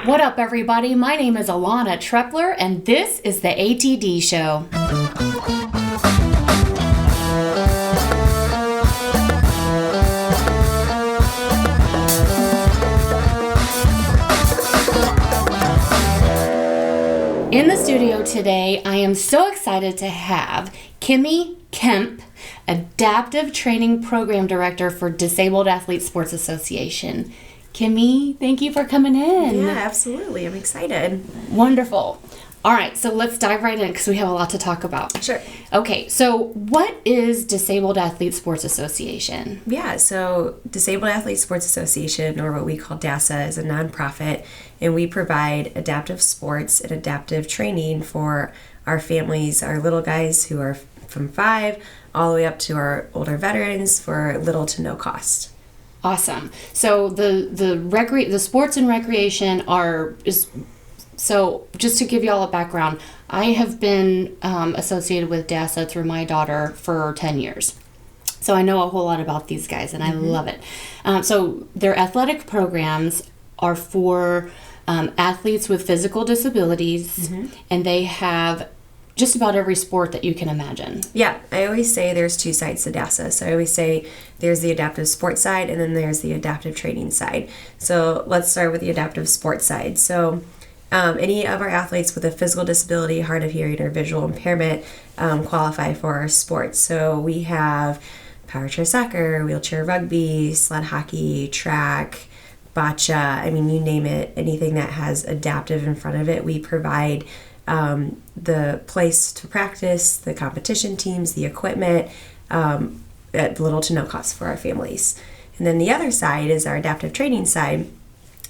What up, everybody? My name is Alana Trepler, and this is the ATD Show. In the studio today, I am so excited to have Kimi Kemp, Adaptive Training Program Director for Disabled Athletes Sports Association. Kimi, thank you for coming in. Yeah, absolutely. I'm excited. Wonderful. All right, so let's dive right in because we have a lot to talk about. Sure. Okay, so what is Disabled Athletes Sports Association? Yeah, so Disabled Athletes Sports Association, or what we call DASA, is a nonprofit, and we provide adaptive sports and adaptive training for our families, our little guys who are from 5 all the way up to our older veterans for little to no cost. Awesome. So the sports and recreation so just to give you all a background, I have been associated with DASA through my daughter for 10 years. So I know a whole lot about these guys, and I love it. So their athletic programs are for athletes with physical disabilities, and they have just about every sport that you can imagine. Yeah, I always say there's 2 sides to DASA. So I always say there's the adaptive sports side, and then there's the adaptive training side. So let's start with the adaptive sports side. So any of our athletes with a physical disability, hard of hearing, or visual impairment qualify for our sports. So we have power chair soccer, wheelchair rugby, sled hockey, track, bocce. I mean, you name it. Anything that has adaptive in front of it, we provide the place to practice, the competition teams, the equipment, at little to no cost for our families. And then the other side is our adaptive training side,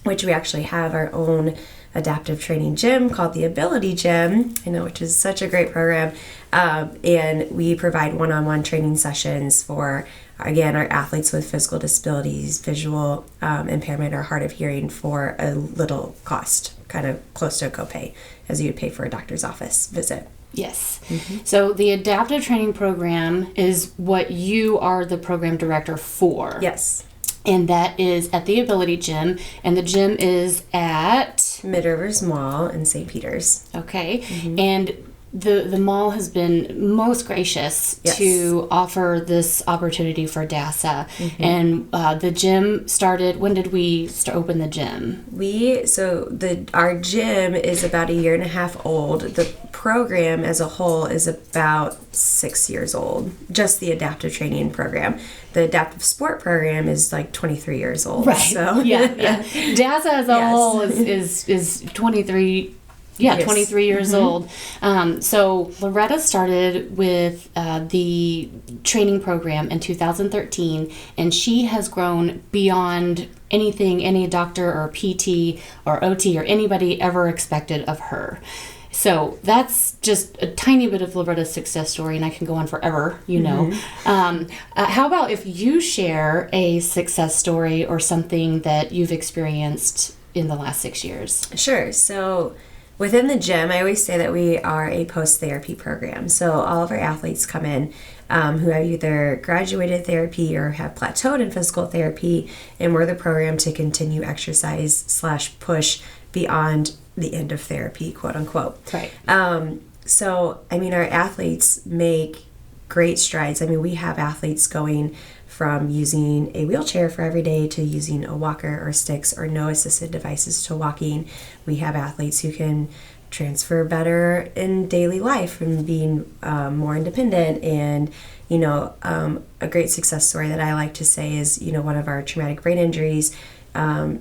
which we actually have our own adaptive training gym called the Ability Gym, which is such a great program. And we provide one-on-one training sessions for, again, our athletes with physical disabilities, visual impairment, or hard of hearing for a little cost, kind of close to a copay, as you would pay for a doctor's office visit. Yes. So the adaptive training program is what you are the program director for. Yes. And that is at the Ability Gym, and the gym is at Mid-Rivers Mall in St. Peters. Okay. And the mall has been most gracious to offer this opportunity for DASA. And the gym started, when did we open the gym? Our gym is about 1.5 years old. The program as a whole is about 6 years old, just the adaptive training program. The adaptive sport program is like 23 years old. Right. So yeah. DASA as a whole is 23. Yeah, 23 years old. So Loretta started with the training program in 2013, and she has grown beyond anything any doctor or PT or OT or anybody ever expected of her. So that's just a tiny bit of Loretta's success story, and I can go on forever, How about if you share a success story or something that you've experienced in the last 6 years? Sure. So within the gym, I always say that we are a post-therapy program. So all of our athletes come in who have either graduated therapy or have plateaued in physical therapy, and we're the program to continue exercise/push beyond the end of therapy, quote unquote. Right. So, our athletes make great strides. We have athletes going from using a wheelchair for every day to using a walker or sticks or no assisted devices to walking. We have athletes who can transfer better in daily life and being more independent. And, a great success story that I like to say is, one of our traumatic brain injuries,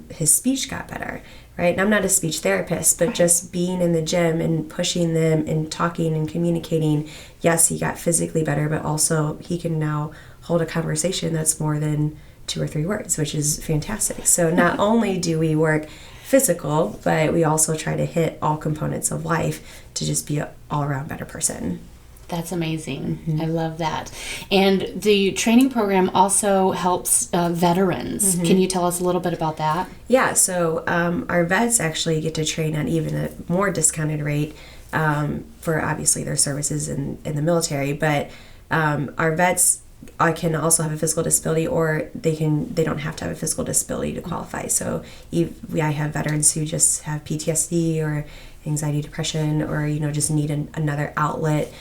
his speech got better. Right? And I'm not a speech therapist, but just being in the gym and pushing them and talking and communicating, yes, he got physically better, but also he can now hold a conversation that's more than 2 or 3 words, which is fantastic. So not only do we work physical, but we also try to hit all components of life to just be an all-around better person. That's amazing. I love that. And the training program also helps veterans. Can you tell us a little bit about that? Yeah, so our vets actually get to train on even a more discounted rate for obviously their services in the military, but our vets I can also have a physical disability, or they don't have to have a physical disability to qualify. So I have veterans who just have PTSD or anxiety, depression, or just need another outlet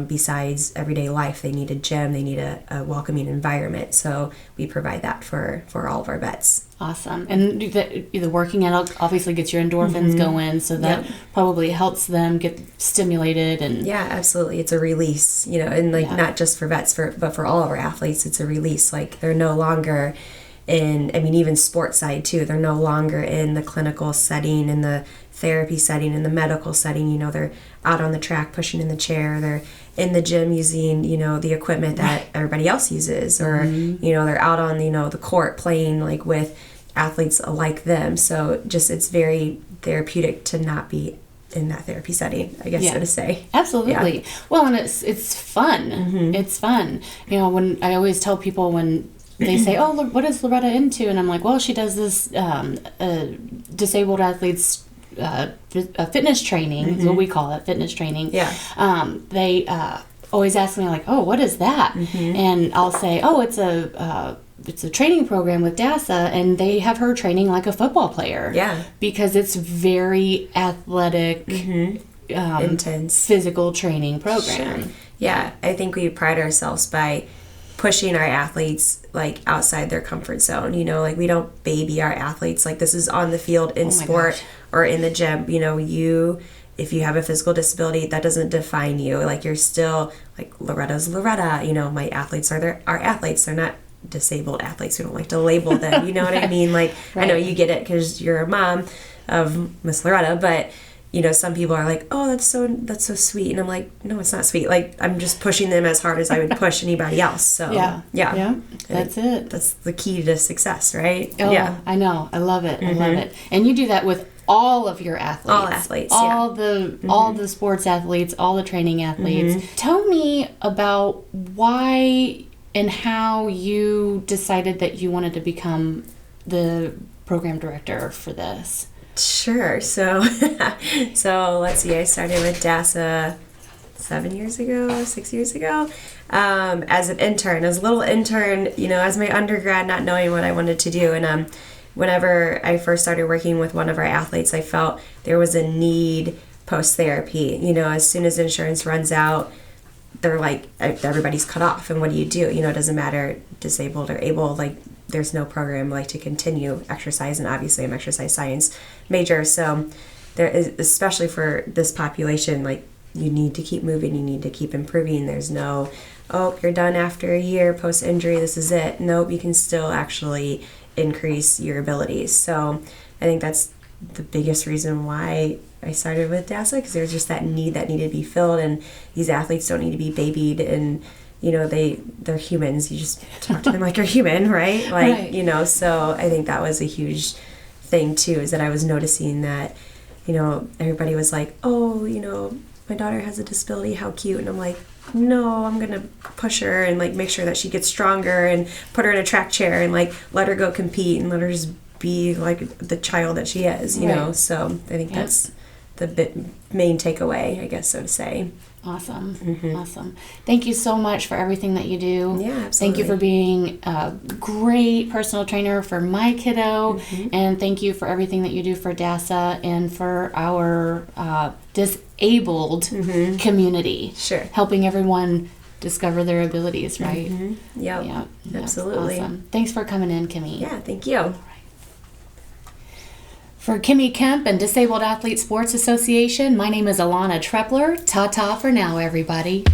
besides everyday life. They need a gym, they need a welcoming environment. So we provide that for all of our vets. Awesome. And the working out obviously gets your endorphins going, so that probably helps them get stimulated. And yeah, absolutely. It's a release, and not just for vets, but for all of our athletes, it's a release. Like, they're no longer even sports side too, they're no longer in the clinical setting, in the therapy setting, in the medical setting. They're out on the track pushing in the chair, they're in the gym using the equipment that everybody else uses, or they're out on the court playing with athletes like them. So just, it's very therapeutic to not be in that therapy setting, I guess, so to say. Absolutely. Yeah. Well, and it's fun. It's fun. When I always tell people, when they say, "Oh, look, what is Loretta into?" And I'm like, "Well, she does this disabled athletes fitness training," is what we call it, fitness training. Yeah. They always ask me, like, "Oh, what is that?" And I'll say, "Oh, it's a training program with DASA, and they have her training like a football player." Yeah. Because it's very athletic, intense physical training program. Sure. Yeah, I think we pride ourselves by pushing our athletes outside their comfort zone. We don't baby our athletes. This is on the field, in sport, or in the gym. If you have a physical disability, that doesn't define you. You're still Loretta's Loretta. My athletes are our athletes. They're not disabled athletes. We don't like to label them. You know what I mean? Right. I know you get it because you're a mom of Miss Loretta, but some people are like, "Oh, that's so sweet," and I'm like, "No, it's not sweet. I'm just pushing them as hard as I would push anybody else." So yeah, that's it. That's the key to success, right? Oh, yeah, I know. I love it. I love it. And you do that with all of your athletes. All athletes. All the sports athletes, all the training athletes. Tell me about why and how you decided that you wanted to become the program director for this. Sure. So let's see. I started with DASA 6 years ago, as an intern, as a little intern, as my undergrad, not knowing what I wanted to do. And whenever I first started working with one of our athletes, I felt there was a need post-therapy. As soon as insurance runs out, they're like, everybody's cut off. And what do? It doesn't matter, disabled or able, there's no program to continue exercise. And obviously I'm exercise science major, so there is, especially for this population, you need to keep moving, you need to keep improving. There's no, "Oh, you're done after a year post injury, this is it." Nope, you can still actually increase your abilities. So I think that's the biggest reason why I started with DASA, because there's just that need that needed to be filled, and these athletes don't need to be babied, and they're humans. You just talk to them like you're human, right? Right. So I think that was a huge thing too, is that I was noticing that, everybody was like, "Oh, my daughter has a disability, how cute." And I'm like, "No, I'm going to push her and make sure that she gets stronger, and put her in a track chair, and let her go compete, and let her just be the child that she is, you know?" So I think that's the main takeaway, I guess, so to say. Awesome. Awesome. Thank you so much for everything that you do. Yeah, absolutely. Thank you for being a great personal trainer for my kiddo. And thank you for everything that you do for DASA and for our disabled community. Sure. Helping everyone discover their abilities, right? Yep. Yeah. Absolutely. Awesome. Thanks for coming in, Kimi. Yeah, thank you. For Kimi, Kemp, and Disabled Athlete Sports Association, my name is Alana Trepler. Ta-ta for now, everybody.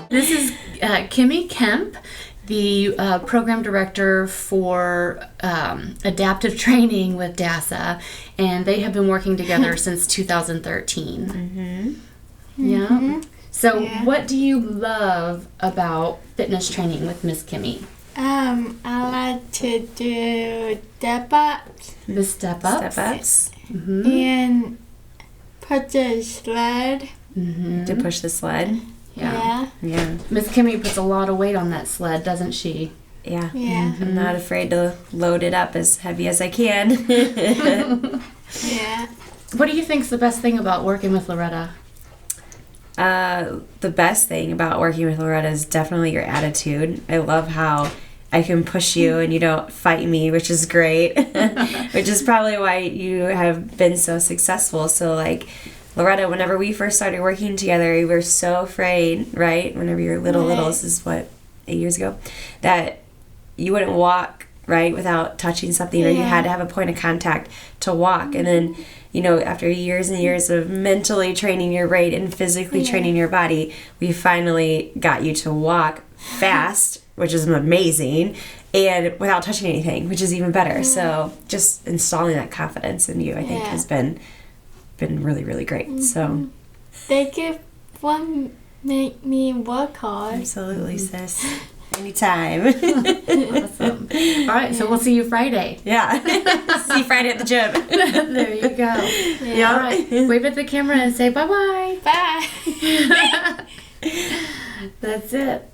This is Kimi Kemp, the program director for adaptive training with DASA, and they have been working together since 2013. Yeah. So what do you love about fitness training with Miss Kimi? I like to do step-ups. The step-ups? Step-ups. And push the sled. To push the sled. Yeah. Miss Kimmy puts a lot of weight on that sled, doesn't she? Yeah. Yeah. I'm not afraid to load it up as heavy as I can. Yeah. What do you think's the best thing about working with Loretta? The best thing about working with Loretta is definitely your attitude. I love how I can push you and you don't fight me, which is great. Which is probably why you have been so successful. So like Loretta, whenever we first started working together, we were so afraid, right? Whenever you were little, this is what, 8 years ago, that you wouldn't walk, right, without touching something, or you had to have a point of contact to walk. And then, you know, after years and years of mentally training your brain and physically training your body, we finally got you to walk fast, which is amazing, and without touching anything, which is even better. So just installing that confidence in you, I think, has been really, really great. So Thank you for make me work hard. absolutely, sis. Anytime. Awesome. All right, so we'll see you Friday. Yeah. See you Friday at the gym. There you go. All right, wave at the camera and say bye-bye. Bye. That's it.